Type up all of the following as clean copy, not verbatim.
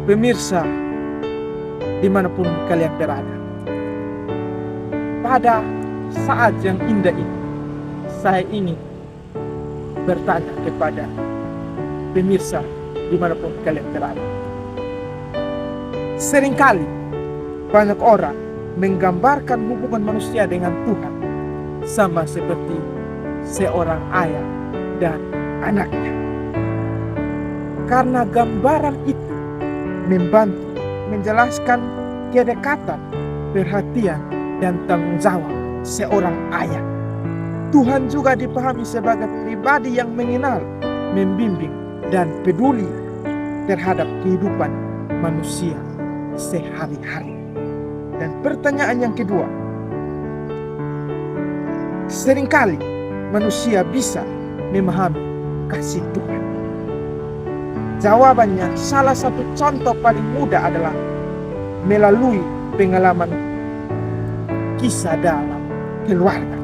Pemirsa, dimanapun kalian berada, pada saat yang indah ini, saya ingin bertanya kepada pemirsa dimanapun kalian berada. Seringkali banyak orang menggambarkan hubungan manusia dengan Tuhan sama seperti seorang ayah dan anaknya. Karena gambaran itu membantu menjelaskan kedekatan, perhatian, dan tanggung jawab seorang ayah. Tuhan juga dipahami sebagai pribadi yang mengenal, membimbing, dan peduli terhadap kehidupan manusia sehari-hari. Dan pertanyaan yang kedua, seringkali manusia bisa memahami kasih Tuhan. Jawabannya, salah satu contoh paling mudah adalah melalui pengalaman kisah dalam keluarga.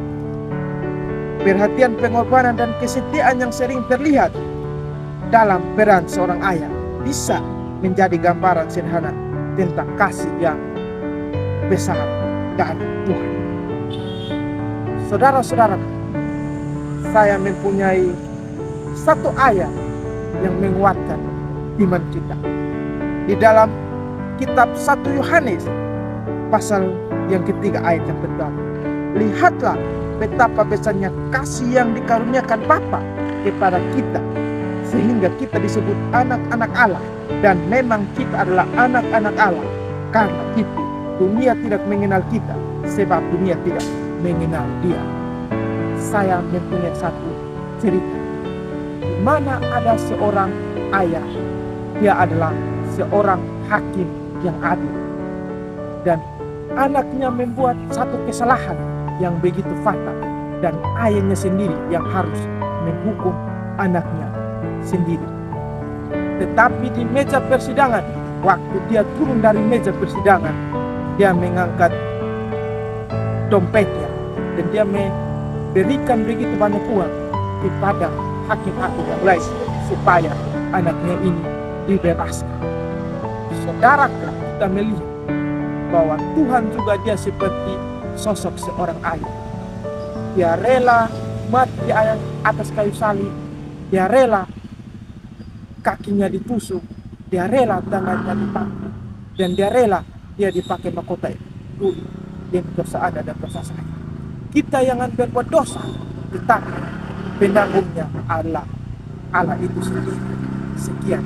Perhatian, pengorbanan, dan kesetiaan yang sering terlihat dalam peran seorang ayah bisa menjadi gambaran sederhana tentang kasih yang besar dari Tuhan. Saudara-saudara, saya mempunyai satu ayat yang menguatkan iman kita. Di dalam kitab 1 Yohanes pasal yang ketiga ayat yang pertama. Lihatlah betapa besarnya kasih yang dikaruniakan Bapa kepada kita, sehingga kita disebut anak-anak Allah. Dan memang kita adalah anak-anak Allah. Karena itu dunia tidak mengenal kita, sebab dunia tidak mengenal Dia. Saya mempunyai satu cerita di mana ada seorang ayah. Dia adalah seorang hakim yang adil, dan anaknya membuat satu kesalahan yang begitu fatal, dan ayahnya sendiri yang harus menghukum anaknya sendiri. Tetapi di meja persidangan, waktu dia turun dari meja persidangan, dia mengangkat dompetnya dan dia memberikan begitu banyak uang kepada hakim-hakim yang lain supaya anaknya ini dibebaskan. Saudara, kita melihat bahwa Tuhan juga dia seperti sosok seorang ayah. Dia rela mati di atas kayu salib. Dia rela kakinya ditusuk. Dia rela tangannya dipakai. Dan dia rela dia dipakai mahkota duri yang dosa ada dan dosa saya. Kita yang berbuat dosa, tetapi penanggungnya adalah Allah itu sendiri. Sekian.